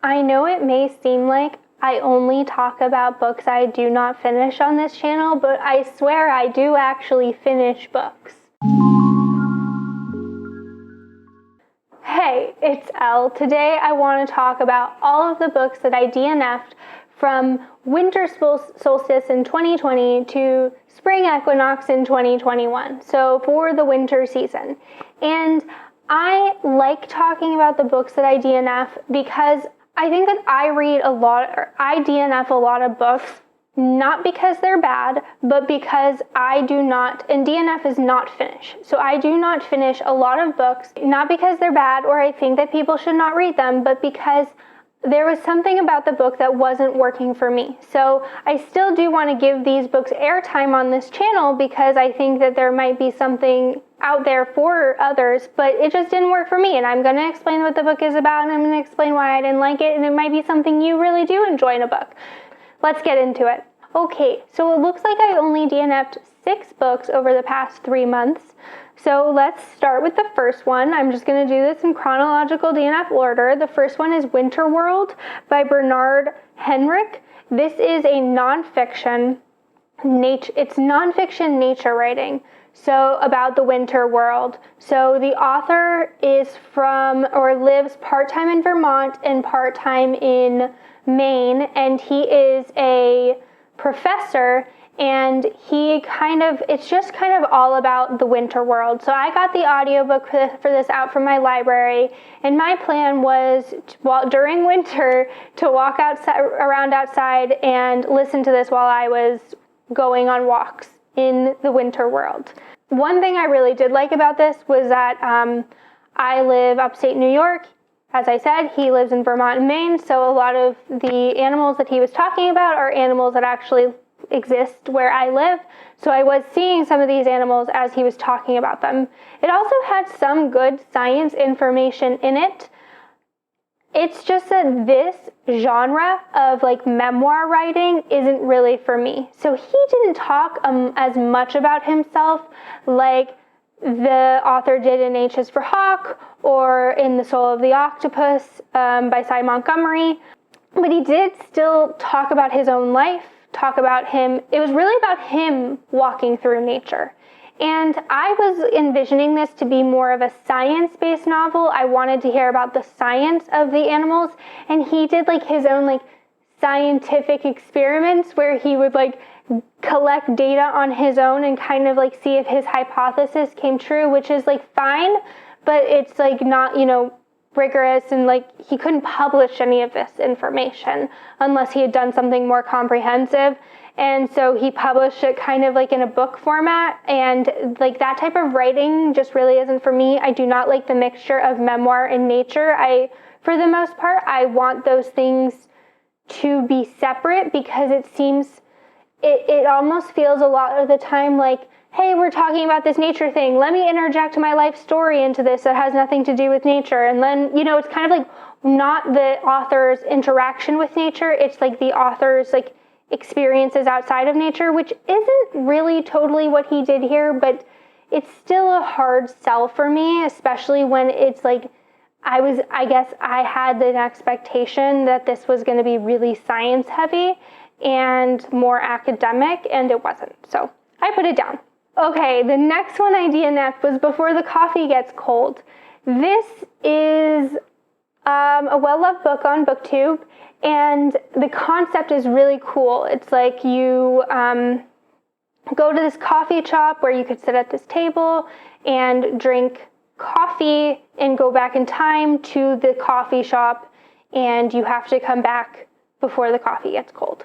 I know it may seem like I only talk about books I do not finish on this channel, but I swear I do actually finish books. Hey, it's Elle. Today I want to talk about all of the books that I DNF'd from winter solstice in 2020 to spring equinox in 2021, so for the winter season. And I like talking about the books that I DNF because I think that I DNF a lot of books, not because they're bad, but because I do not, and DNF is not finish. So I do not finish a lot of books, not because they're bad or I think that people should not read them, but because there was something about the book that wasn't working for me. So I still do want to give these books airtime on this channel because I think that there might be something out there for others, but it just didn't work for me. And I'm going to explain what the book is about, and I'm going to explain why I didn't like it, and it might be something you really do enjoy in a book. Let's get into it. Okay, so it looks like I only DNF'd 6 books over the past 3 months. So let's start with the first one. I'm just going to do this in chronological DNF order. The first one is Winter World by Bernd Heinrich. This is a nonfiction nature writing. So about the winter world. So the author is lives part-time in Vermont and part-time in Maine, and he is a professor, and it's just kind of all about the winter world. So I got the audiobook for this out from my library, and my plan was during winter to walk around outside and listen to this while I was going on walks in the winter world. One thing I really did like about this was that I live upstate New York. As I said, he lives in Vermont and Maine, so a lot of the animals that he was talking about are animals that actually exist where I live. So I was seeing some of these animals as he was talking about them. It also had some good science information in it. It's just that this genre of memoir writing isn't really for me. So he didn't talk as much about himself like the author did in H is for Hawk or in The Soul of the Octopus by Cy Montgomery. But he did still talk about his own life, it was really about him walking through nature. And I was envisioning this to be more of a science-based novel. I wanted to hear about the science of the animals, and he did his own scientific experiments where he would collect data on his own and kind of see if his hypothesis came true, which is fine, but it's not, rigorous, and he couldn't publish any of this information unless he had done something more comprehensive. And so he published it kind of in a book format, and that type of writing just really isn't for me. I do not like the mixture of memoir and nature. For the most part, I want those things to be separate because it almost feels a lot of the time hey, we're talking about this nature thing. Let me interject my life story into this that has nothing to do with nature. And then, it's kind of not the author's interaction with nature. It's the author's experiences outside of nature, which isn't really totally what he did here, but it's still a hard sell for me, especially when it's I guess I had an expectation that this was going to be really science heavy and more academic, and it wasn't. So I put it down. Okay, the next one I DNF'd was Before the Coffee Gets Cold. This is a well-loved book on BookTube, and the concept is really cool. It's you go to this coffee shop where you could sit at this table and drink coffee and go back in time to the coffee shop, and you have to come back before the coffee gets cold.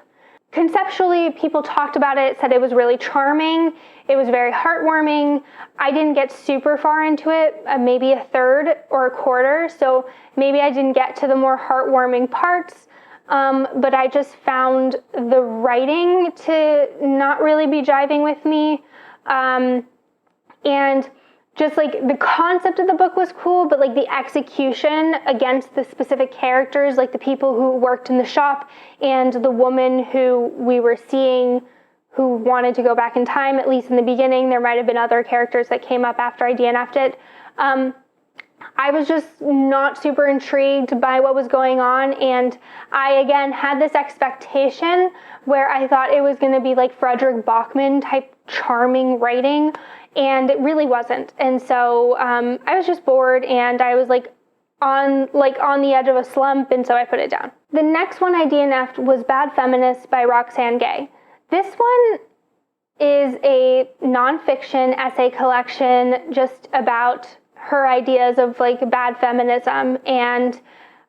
Conceptually, people talked about it, said it was really charming. It was very heartwarming. I didn't get super far into it, maybe a third or a quarter, so maybe I didn't get to the more heartwarming parts, but I just found the writing to not really be jiving with me, and just the concept of the book was cool, but the execution against the specific characters, the people who worked in the shop and the woman who we were seeing who wanted to go back in time, at least in the beginning. There might have been other characters that came up after I DNF'd it. I was just not super intrigued by what was going on, and I, again, had this expectation where I thought it was going to be like Frederick Bachman type charming writing, and it really wasn't. And so I was just bored, and I was on the edge of a slump, and so I put it down. The next one I DNF'd was Bad Feminist by Roxane Gay. This one is a nonfiction essay collection just about her ideas of bad feminism, and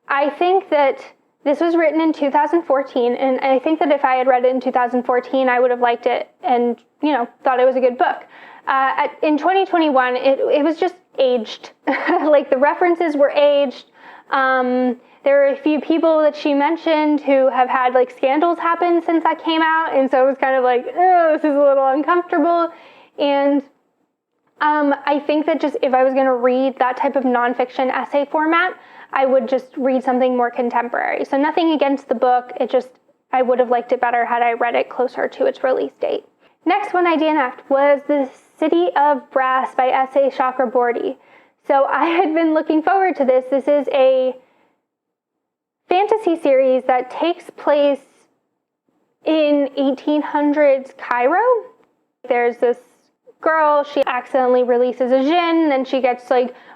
I think that this was written in 2014, and I think that if I had read it in 2014, I would have liked it and thought it was a good book. In 2021, it was just aged. The references were aged. There were a few people that she mentioned who have had scandals happen since that came out, and so it was kind of oh, this is a little uncomfortable. And I think that just if I was going to read that type of nonfiction essay format, I would just read something more contemporary. So nothing against the book, I would have liked it better had I read it closer to its release date. Next one I DNF'd was The City of Brass by S.A. Chakraborty. So I had been looking forward to this. This is a fantasy series that takes place in 1800s Cairo. There's this girl, she accidentally releases a djinn, and she gets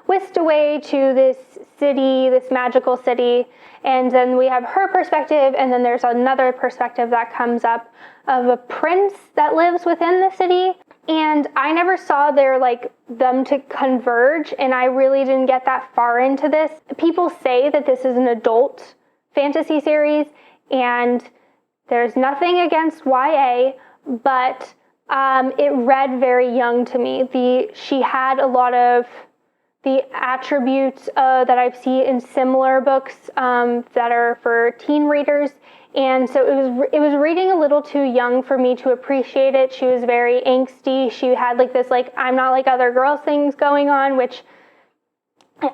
whisked away to this city, this magical city, and then we have her perspective, and then there's another perspective that comes up of a prince that lives within the city. And I never saw them to converge, and I really didn't get that far into this. People say that this is an adult fantasy series, and there's nothing against YA, but it read very young to me. She had a lot of the attributes that I've seen in similar books that are for teen readers, and so it was reading a little too young for me to appreciate it. She was very angsty. She had this I'm not like other girls things going on, which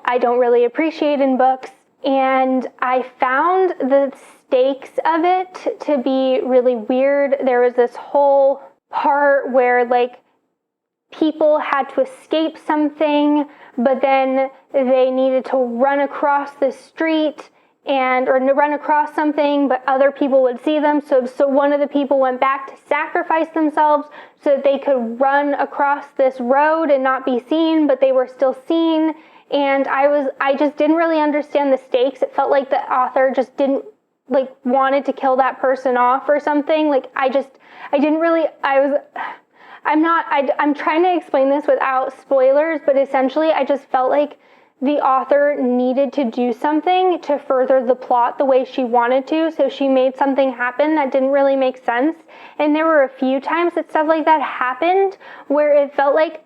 I don't really appreciate in books. And I found the stakes of it to be really weird. There was this whole part where people had to escape something, but then they needed to run across the street or run across something, but other people would see them. So one of the people went back to sacrifice themselves so that they could run across this road and not be seen, but they were still seen. And I just didn't really understand the stakes. It felt like the author just didn't wanted to kill that person off or something. I'm trying to explain this without spoilers, but essentially I just felt like the author needed to do something to further the plot the way she wanted to, so she made something happen that didn't really make sense. And there were a few times that stuff like that happened where I felt like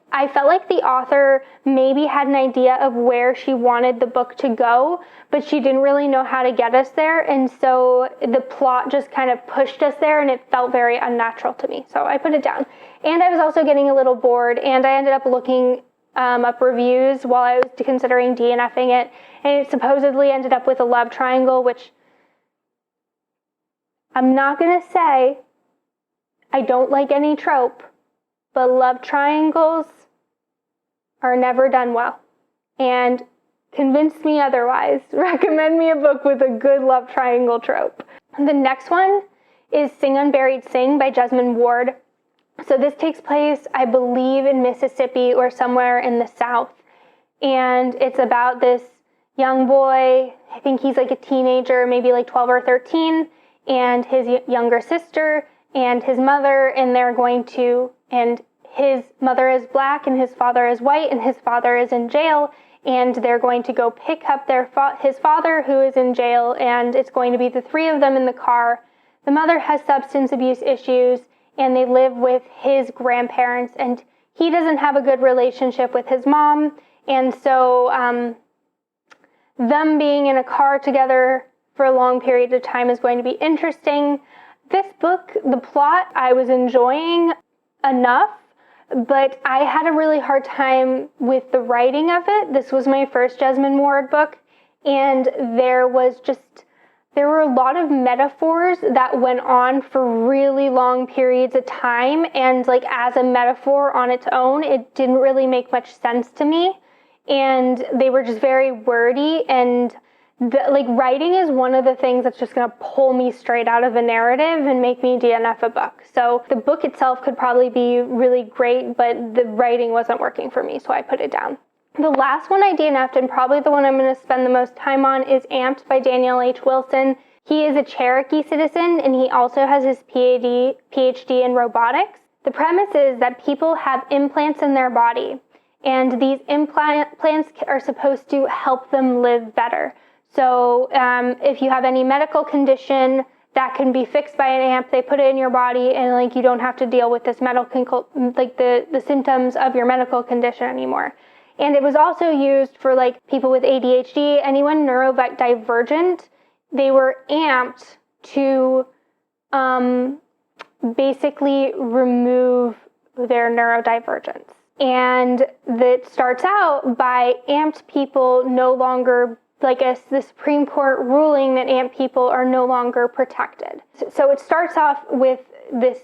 the author maybe had an idea of where she wanted the book to go, but she didn't really know how to get us there, and so the plot just kind of pushed us there, and it felt very unnatural to me, so I put it down. And I was also getting a little bored, and I ended up looking up reviews while I was considering DNFing it, and it supposedly ended up with a love triangle, which I'm not going to say I don't like any trope, but love triangles are never done well. And convince me otherwise. Recommend me a book with a good love triangle trope. The next one is Sing Unburied Sing by Jesmyn Ward. So this takes place, I believe, in Mississippi or somewhere in the South. And it's about this young boy, I think he's a teenager, maybe 12 or 13, and his younger sister and his mother, and and his mother is black and his father is white, and his father is in jail, and they're going to go pick up his father who is in jail, and it's going to be the three of them in the car. The mother has substance abuse issues, and they live with his grandparents, and he doesn't have a good relationship with his mom, and so them being in a car together for a long period of time is going to be interesting. This book, the plot, I was enjoying enough, but I had a really hard time with the writing of it. This was my first Jesmyn Ward book, and there were a lot of metaphors that went on for really long periods of time, and as a metaphor on its own, it didn't really make much sense to me. and they were just very wordy, and writing is one of the things that's just going to pull me straight out of a narrative and make me DNF a book. So the book itself could probably be really great, but the writing wasn't working for me, so I put it down. The last one I DNF'd, and probably the one I'm going to spend the most time on, is Amped by Daniel H. Wilson. He is a Cherokee citizen, and he also has his PhD in robotics. The premise is that people have implants in their body, and these implants are supposed to help them live better. So if you have any medical condition, that can be fixed by an amp. They put it in your body, and you don't have to deal with this the symptoms of your medical condition anymore. And it was also used for people with ADHD, anyone neurodivergent. They were amped to basically remove their neurodivergence. And that starts out by amped people no longer, the Supreme Court ruling that amped people are no longer protected. So it starts off with this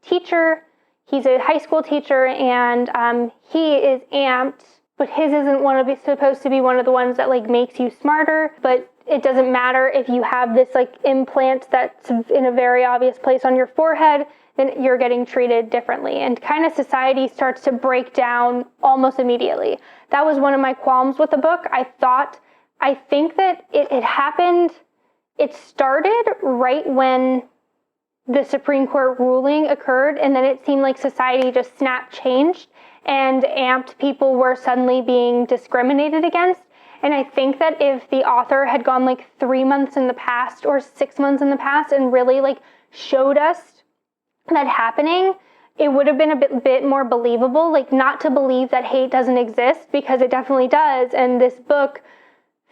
teacher. He's a high school teacher, and he is amped, but his isn't supposed to be one of the ones that makes you smarter. But it doesn't matter if you have this implant that's in a very obvious place on your forehead, then you're getting treated differently. And kind of society starts to break down almost immediately. That was one of my qualms with the book. I think that it happened, it started right when the Supreme Court ruling occurred, and then it seemed like society just changed, and amped people were suddenly being discriminated against. And I think that if the author had gone 3 months in the past or 6 months in the past and really showed us that happening, it would have been a bit more believable. Not to believe that hate doesn't exist, because it definitely does. And this book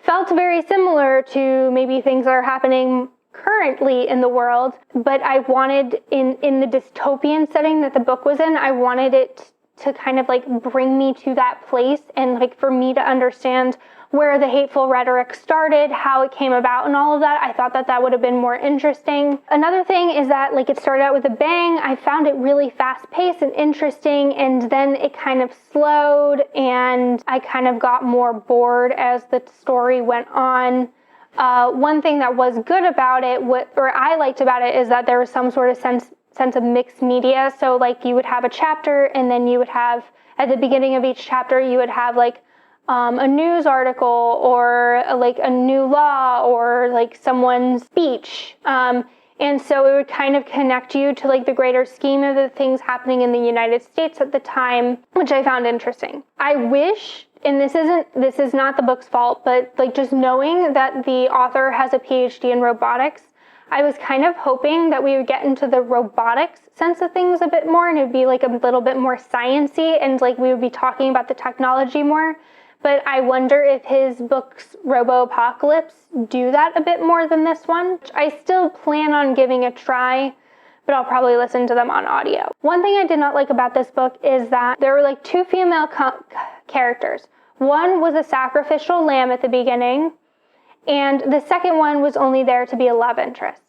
felt very similar to maybe things that are happening currently in the world. But I wanted, in the dystopian setting that the book was in, I wanted it to kind of bring me to that place, and for me to understand where the hateful rhetoric started, how it came about, and all of that. I thought that would have been more interesting. Another thing is that it started out with a bang. I found it really fast-paced and interesting, and then it kind of slowed, and I kind of got more bored as the story went on. One thing that was good about it, or I liked about it, is that there was some sort of sense of mixed media. So you would have a chapter, and then you would have, at the beginning of each chapter, you would have a news article, or a new law, or someone's speech. And so it would kind of connect you to the greater scheme of the things happening in the United States at the time, which I found interesting. I wish, and this is not the book's fault, but just knowing that the author has a PhD in robotics, I was kind of hoping that we would get into the robotics sense of things a bit more, and it would be a little bit more science-y, and we would be talking about the technology more. But I wonder if his books, Robo-Apocalypse, do that a bit more than this one. I still plan on giving a try, but I'll probably listen to them on audio. One thing I did not like about this book is that there were 2 female characters. One was a sacrificial lamb at the beginning, and the second one was only there to be a love interest.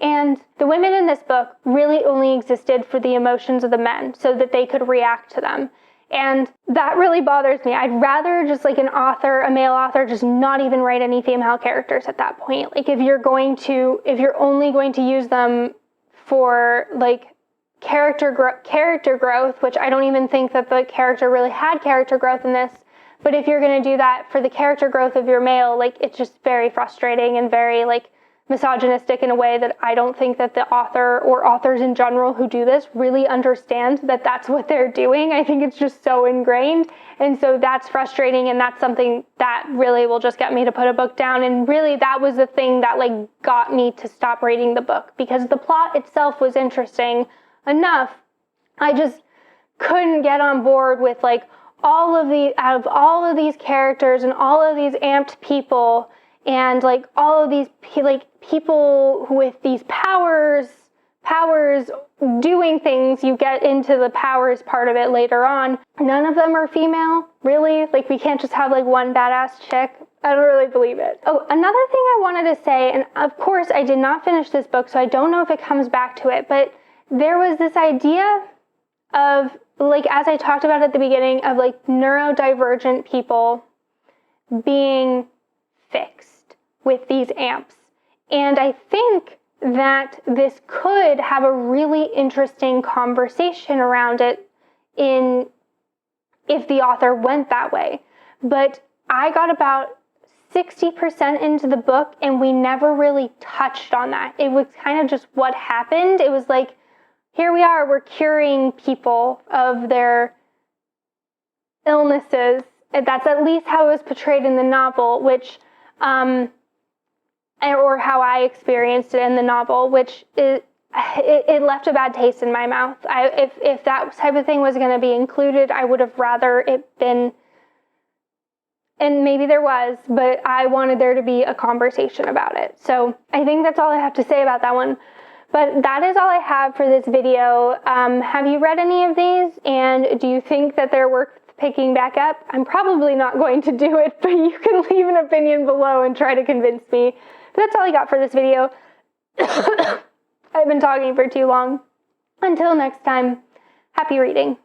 And the women in this book really only existed for the emotions of the men, so that they could react to them. And that really bothers me. I'd rather just a male author, just not even write any female characters at that point. If you're only going to use them for character growth, which I don't even think that the character really had character growth in this, but if you're going to do that for the character growth of your male, it's just very frustrating and very misogynistic in a way that I don't think that the author or authors in general who do this really understand that that's what they're doing. I think it's just so ingrained. And so that's frustrating, and that's something that really will just get me to put a book down. And really that was the thing that got me to stop reading the book, because the plot itself was interesting enough. I just couldn't get on board with out of all of these characters and all of these amped people, and all of these people with these powers doing things. You get into the powers part of it later on. None of them are female, really. We can't just have one badass chick. I don't really believe it. Oh, another thing I wanted to say, and of course I did not finish this book, so I don't know if it comes back to it, but there was this idea of, as I talked about at the beginning, of neurodivergent people being fixed with these amps. And I think that this could have a really interesting conversation around it if the author went that way. But I got about 60% into the book and we never really touched on that. It was kind of just what happened. It was like, here we are, we're curing people of their illnesses. That's at least how it was portrayed in the novel, which, or how I experienced it in the novel, which it left a bad taste in my mouth. If that type of thing was going to be included, I would have rather it been, and maybe there was, but I wanted there to be a conversation about it. So I think that's all I have to say about that one. But that is all I have for this video. Have you read any of these? And do you think that they're worth picking back up? I'm probably not going to do it, but you can leave an opinion below and try to convince me. But that's all I got for this video. I've been talking for too long. Until next time, happy reading.